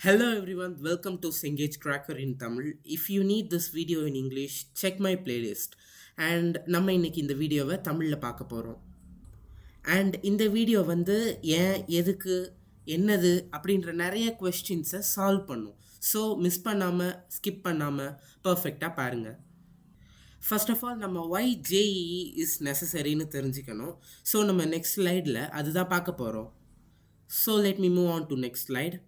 Hello everyone, welcome to Cengage Cracker in Tamil. If you need this video in English, check my playlist. And நம்ம இன்னைக்கு இந்த வீடியோவை தமிழில் பார்க்க போகிறோம். அண்ட் இந்த வீடியோ வந்து ஏன் எதுக்கு என்னது அப்படின்ற நிறைய கொஸ்டின்ஸை சால்வ் பண்ணும். ஸோ மிஸ் பண்ணாமல் ஸ்கிப் பண்ணாமல் பர்ஃபெக்டாக பாருங்கள். ஃபர்ஸ்ட் ஆஃப் ஆல் நம்ம ஒய் ஜேஇஇ இஸ் நெசசரின்னு தெரிஞ்சுக்கணும். ஸோ நம்ம நெக்ஸ்ட் ஸ்லைடில் அதுதான் பார்க்க போகிறோம். So let me move on to next slide.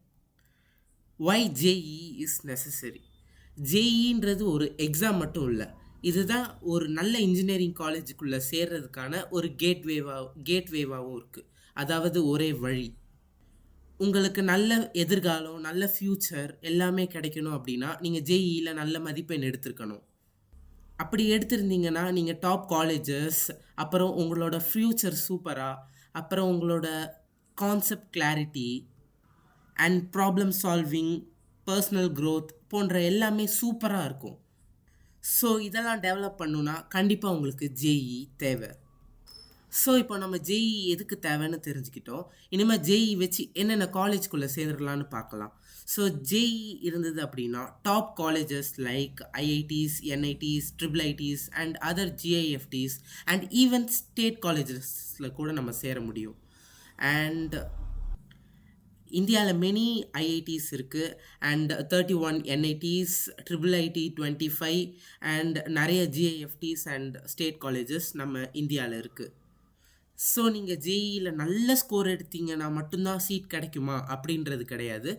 Why JEE is necessary. ஜேஇன்றது ஒரு எக்ஸாம் மட்டும் இல்லை, இதுதான் ஒரு நல்ல இன்ஜினியரிங் காலேஜுக்குள்ளே சேர்றதுக்கான ஒரு கேட்வேவாகவும் இருக்குது. அதாவது ஒரே வழி. உங்களுக்கு நல்ல எதிர்காலம், நல்ல ஃப்யூச்சர் எல்லாமே கிடைக்கணும் அப்படின்னா நீங்கள் ஜேஇயில் நல்ல மதிப்பெண் எடுத்திருக்கணும். அப்படி எடுத்திருந்தீங்கன்னா நீங்கள் டாப் காலேஜஸ், அப்புறம் உங்களோட ஃப்யூச்சர் சூப்பராக, அப்புறம் உங்களோட concept clarity and problem solving, personal growth போன்ற எல்லாமே சூப்பராக இருக்கும். ஸோ இதெல்லாம் டெவலப் பண்ணுன்னா கண்டிப்பாக உங்களுக்கு ஜேஇ தேவை. ஸோ இப்போ நம்ம ஜேஇ எதுக்கு தேவைன்னு தெரிஞ்சுக்கிட்டோம். இனிமேல் ஜேஇ வச்சு என்னென்ன காலேஜ்குள்ளே சேரலான்னு பார்க்கலாம். ஸோ ஜேஇ இருந்தது அப்படின்னா top colleges like IITs, NITs, triple ITs and other GFTIs and even state காலேஜஸில் கூட நம்ம சேர முடியும். அண்ட் இந்தியாவில் மெனி ஐஐடிஸ் இருக்குது and 31 NITs, triple IIT 25 and நிறைய ஜிஐஎஃப்டிஸ் அண்ட் ஸ்டேட் காலேஜஸ் நம்ம இந்தியாவில் இருக்குது. ஸோ நீங்கள் ஜேஇயில் நல்ல ஸ்கோர் எடுத்தீங்கன்னா மட்டும்தான் சீட் கிடைக்குமா அப்படின்றது கிடையாது.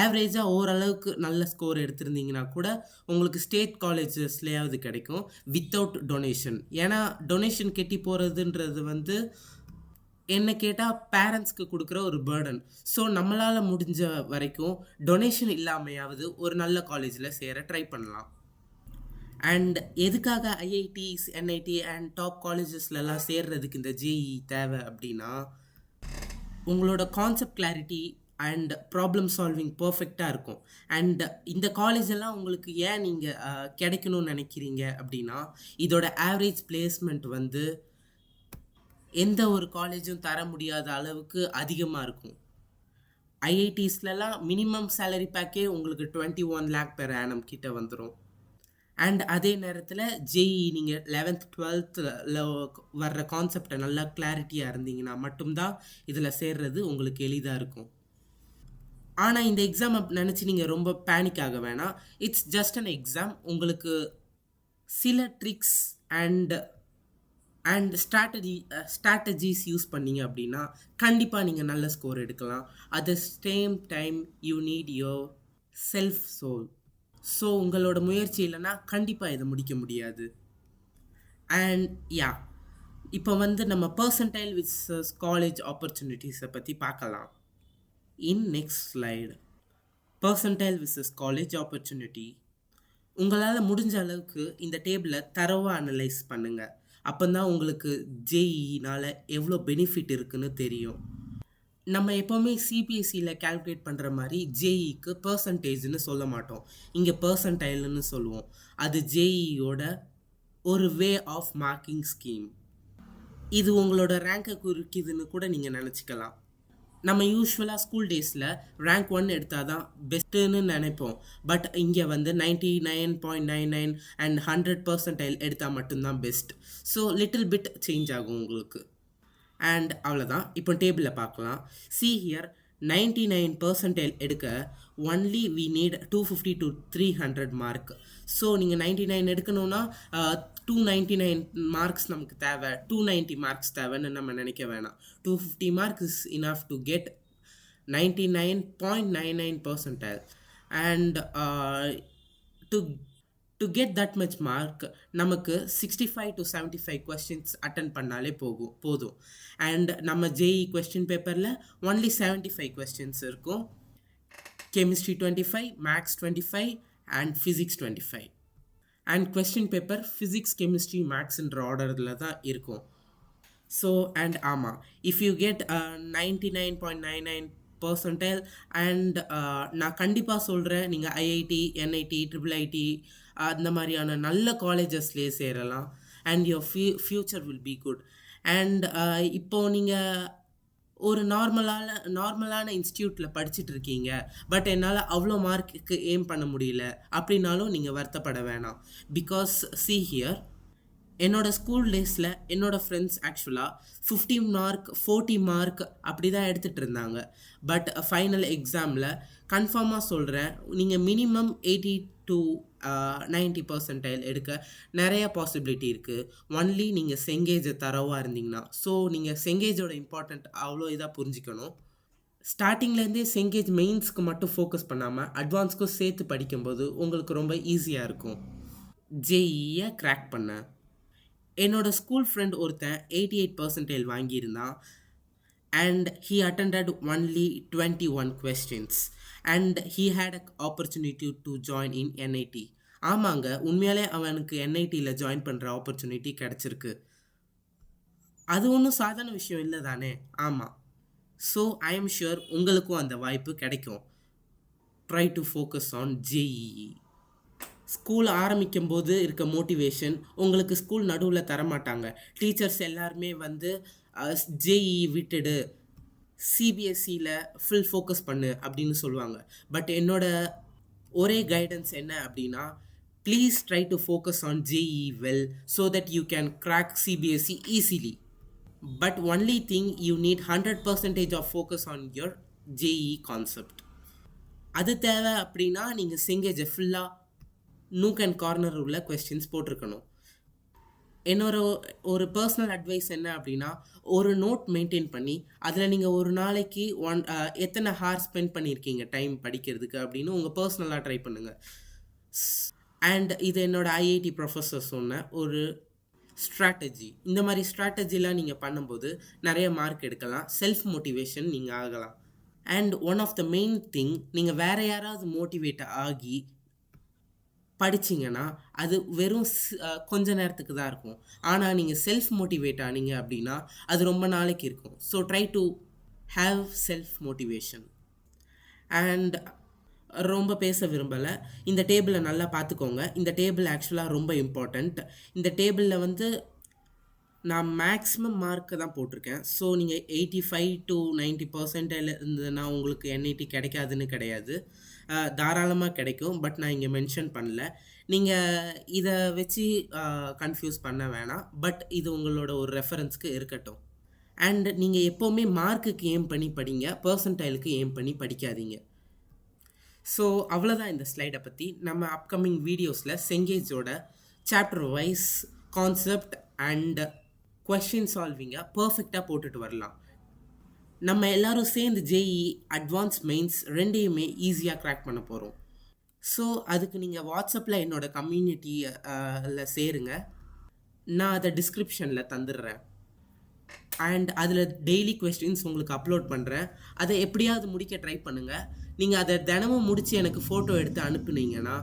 ஆவரேஜாக ஓரளவுக்கு நல்ல ஸ்கோர் எடுத்திருந்தீங்கன்னா கூட உங்களுக்கு ஸ்டேட் காலேஜஸ்லேயாவது கிடைக்கும் வித்தவுட் டொனேஷன். ஏன்னா டொனேஷன் கெட்டி போகிறதுன்றது வந்து என்ன கேட்டால் பேரண்ட்ஸ்க்கு கொடுக்குற ஒரு பேர்டன். ஸோ நம்மளால் முடிஞ்ச வரைக்கும் டொனேஷன் இல்லாமையாவது ஒரு நல்ல காலேஜில் சேர ட்ரை பண்ணலாம். அண்ட் எதுக்காக ஐஐடிஸ், என்ஐடி அண்ட் டாப் காலேஜஸ்லலாம் சேர்றதுக்கு இந்த ஜேஇ தேவை அப்படின்னா, உங்களோட concept clarity and problem solving பர்ஃபெக்டாக இருக்கும். அண்ட் இந்த காலேஜெல்லாம் உங்களுக்கு ஏன் நீங்கள் கிடைக்கணும்னு நினைக்கிறீங்க அப்படின்னா, இதோட ஆவரேஜ் பிளேஸ்மெண்ட் வந்து எந்த ஒரு காலேஜும் தர முடியாத அளவுக்கு அதிகமாக இருக்கும். ஐஐடிஸ்லலாம் மினிமம் சேலரி பேக்கே உங்களுக்கு 21 lakh பெர் ஆனம் கிட்ட வந்துடும். அண்ட் அதே நேரத்தில் ஜேஇ நீங்கள் 11th 12th வர்ற கான்செப்டை நல்லா கிளாரிட்டியாக இருந்தீங்கன்னா மட்டும்தான் இதில் சேர்றது உங்களுக்கு எளிதாக இருக்கும். ஆனால் இந்த எக்ஸாமை நினச்சி நீங்கள் ரொம்ப பேனிக் ஆக வேணாம். It's just an exam. உங்களுக்கு சில ட்ரிக்ஸ் அண்ட் ஸ்ட்ராட்டஜிஸ் யூஸ் பண்ணிங்க அப்படின்னா கண்டிப்பாக நீங்கள் நல்ல ஸ்கோர் எடுக்கலாம். At the same time you need your self soul. So உங்களோட முயற்சி இல்லைன்னா கண்டிப்பாக இதை முடிக்க முடியாது. அண்ட் இப்போ வந்து நம்ம பர்சன்டைல் விசஸ் காலேஜ் ஆப்பர்ச்சுனிட்டிஸை பற்றி பார்க்கலாம். In next slide. Percentile versus college opportunity. உங்களால் முடிஞ்ச அளவுக்கு இந்த டேபிளை தரவாக அனலைஸ் பண்ணுங்கள். அப்போ தான் உங்களுக்கு ஜேஇனால் எவ்வளோ பெனிஃபிட் இருக்குன்னு தெரியும். நம்ம எப்போவுமே சிபிஎஸ்சியில் கால்குலேட் பண்ணுற மாதிரி ஜேஇக்கு பர்சன்டேஜ்னு சொல்ல மாட்டோம், இங்கே பர்சன்டைல்னு சொல்லுவோம். அது ஜேஇயோட ஒரு வே ஆஃப் மார்க்கிங் ஸ்கீம். இது உங்களோட ரேங்கை குறிக்குதுன்னு கூட நீங்கள் நினச்சிக்கலாம். நம்ம யூஸ்வலாக ஸ்கூல் டேஸில் ரேங்க் 1 எடுத்தால் தான் பெஸ்ட்டுன்னு நினைப்போம். பட் இங்கே வந்து 99.99 அண்ட் 100% எடுத்தால் மட்டும்தான் best. So little bit change ஆகும் உங்களுக்கு. அண்ட் அவ்வளோதான். இப்போ டேபிளில் பார்க்கலாம். see here 99% எடுக்க only we need 250 to 300 mark. So நீங்கள் 99 எடுக்கணும்னா 299 மார்க்ஸ் நமக்கு தேவை, 290 மார்க்ஸ் தேவைன்னு நம்ம நினைக்க வேணாம். 250 marks is enough to get 99.99%. And to get that much mark நமக்கு 65 to 75 கொஸ்டின்ஸ் அட்டன் பண்ணாலே போதும். அண்ட் நம்ம ஜேஇ கொஸ்டின் பேப்பரில் ஒன்லி 75 கொஸ்டின்ஸ் இருக்கும். Chemistry 25, maths 25 and physics 25. And question paper physics, chemistry, மேக்ஸ்ன்ற ஆர்டரில் தான் இருக்கும். ஸோ அண்ட் ஆமாம், இஃப் யூ கெட் 99.99% அண்ட் நான் கண்டிப்பாக சொல்கிறேன், நீங்கள் ஐஐடி, என்ஐடி, ட்ரிபிள் ஐடி அந்த மாதிரியான நல்ல காலேஜஸ்லேயே சேரலாம். And your future will be good. And இப்போது நீங்கள் ஒரு நார்மலான இன்ஸ்டியூட்டில் படிச்சுட்டு இருக்கீங்க, பட் என்னால் அவ்வளோ மார்க்குக்கு எய்ம் பண்ண முடியல அப்படின்னாலும் நீங்கள் வருத்தப்பட வேணாம். பிகாஸ் see here, என்னோட ஸ்கூல் டேஸில் என்னோட ஃப்ரெண்ட்ஸ் ஆக்சுவலாக 50 மார்க் 40 மார்க் அப்படி தான் எடுத்துகிட்டு இருந்தாங்க. பட் ஃபைனல் எக்ஸாமில் கன்ஃபார்மாக சொல்கிறேன், நீங்கள் மினிமம் 80 to 90% எடுக்க நிறைய பாசிபிலிட்டி இருக்குது. ஒன்லி நீங்கள் செங்கேஜை தரவாக இருந்தீங்கன்னா. ஸோ நீங்கள் செங்கேஜோட இம்பார்ட்டண்ட் அவ்வளோ இதாக புரிஞ்சிக்கணும். ஸ்டார்டிங்லேருந்தே செங்கேஜ் மெயின்ஸ்க்கு மட்டும் ஃபோக்கஸ் பண்ணாமல் அட்வான்ஸ்க்கும் சேர்த்து படிக்கும்போது உங்களுக்கு ரொம்ப ஈஸியாக இருக்கும். ஜேஇயை கிராக் பண்ண என்னோட ஸ்கூல் ஃப்ரெண்ட் ஒருத்தன் 88% வாங்கியிருந்தான். And he attended only 21 questions and he had an opportunity to join in NIT. ஆமாங்க, உண்மையாலே அவனுக்கு என்ஐடியில் ஜாயின் பண்ணுற ஆப்பர்ச்சுனிட்டி கிடச்சிருக்கு. அது ஒன்றும் சாதாரண விஷயம் இல்லை தானே? ஆமாம். ஸோ ஐ எம் ஷுர் உங்களுக்கும் அந்த வாய்ப்பு கிடைக்கும். Try to focus on JEE. School ஆரம்பிக்கும் போது இருக்க மோட்டிவேஷன் உங்களுக்கு ஸ்கூல் நடுவில் தரமாட்டாங்க. டீச்சர்ஸ் எல்லாருமே வந்து ஜேஇஇ விட்டுடு, சிபிஎஸ்சியில் ஃபுல் ஃபோக்கஸ் பண்ணு அப்படின்னு சொல்லுவாங்க. பட் என்னோட ஒரே கைடன்ஸ் என்ன அப்படின்னா, please try to focus on JEE well so that you can crack CBSE easily. But only thing, you need 100% of focus on your JEE concept. அது தேவை அப்படின்னா நீங்கள் செங்கேஜை ஃபுல்லாக நூக் அண்ட் கார்னர் உள்ள கொஸ்டின்ஸ் போட்டிருக்கணும். என்னோட ஒரு பர்சனல் அட்வைஸ் என்ன அப்படின்னா, ஒரு நோட் மெயின்டைன் பண்ணி அதில் நீங்கள் ஒரு நாளைக்கு எத்தனை ஹார் ஸ்பெண்ட் பண்ணியிருக்கீங்க டைம் படிக்கிறதுக்கு அப்படின்னு உங்கள் பர்சனலாக ட்ரை பண்ணுங்கள். அண்ட் இது என்னோட ஐஐடி ப்ரொஃபஸர் சொன்ன ஒரு ஸ்ட்ராட்டஜி. இந்த மாதிரி ஸ்ட்ராட்டஜிலாம் நீங்கள் பண்ணும்போது நிறைய மார்க் எடுக்கலாம், செல்ஃப் மோட்டிவேஷன் நீங்கள் ஆகலாம். And one of the main thing, நீங்கள் வேறு யாராவது மோட்டிவேட் ஆகி படிச்சிங்கன்னா அது வெறும் கொஞ்ச நேரத்துக்கு தான் இருக்கும். ஆனால் நீங்கள் செல்ஃப் மோட்டிவேட் ஆனீங்க அப்படின்னா அது ரொம்ப நாளைக்கு இருக்கும். So try to have self motivation. And ரொம்ப பேச விரும்பலை, இந்த டேபிளை நல்லா பார்த்துக்கோங்க. இந்த டேபிள் ஆக்சுவலாக ரொம்ப இம்பார்ட்டண்ட். இந்த டேபிளில் வந்து நான் மேக்ஸிமம் மார்க்கு தான் போட்டிருக்கேன். ஸோ நீங்கள் 85 to 90% இருந்ததுன்னா உங்களுக்கு என்ஐடி கிடைக்காதுன்னு கிடையாது, தாராளமாக கிடைக்கும். பட் நான் இங்கே மென்ஷன் பண்ணல. நீங்கள் இதை வச்சு கன்ஃபியூஸ் பண்ண வேணாம். பட் இது உங்களோட ஒரு ரெஃபரன்ஸ்க்கு இருக்கட்டும். அண்ட் நீங்கள் எப்போவுமே மார்க்குக்கு ஏம் பண்ணி படிங்க, பர்சன்டைலுக்கு ஏம் பண்ணி படிக்காதீங்க. ஸோ அவ்வளோதான் இந்த ஸ்லைடை பற்றி. நம்ம அப்கமிங் வீடியோஸில் செங்கேஜோட chapter wise concept and question சால்விங்கை பர்ஃபெக்டாக போட்டுட்டு வரலாம். நம்ம எல்லோரும் சேர்ந்து ஜேஇஇ அட்வான்ஸ் மெயின்ஸ் ரெண்டையுமே ஈஸியாக கிராக் பண்ண போகிறோம். ஸோ அதுக்கு நீங்கள் வாட்ஸ்அப்பில் என்னோட கம்யூனிட்டியில் சேருங்க, நான் அதை டிஸ்கிரிப்ஷனில் தந்துடுறேன். அண்ட் அதில் டெய்லி கொஸ்டின்ஸ் உங்களுக்கு அப்லோட் பண்ணுறேன். அதை எப்படியாவது முடிக்க ட்ரை பண்ணுங்கள். நீங்கள் அதை தினமும் முடித்து எனக்கு ஃபோட்டோ எடுத்து அனுப்புனீங்கன்னா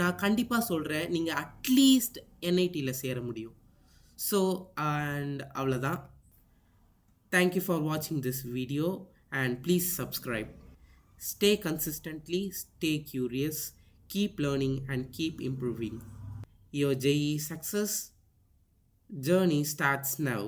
நான் கண்டிப்பாக சொல்கிறேன், நீங்கள் அட்லீஸ்ட் என்ஐடியில் சேர முடியும். ஸோ அண்ட் அவ்வளோதான். Thank you for watching this video and please subscribe. Stay consistently, stay curious, keep learning and keep improving. Your JEE success journey starts now.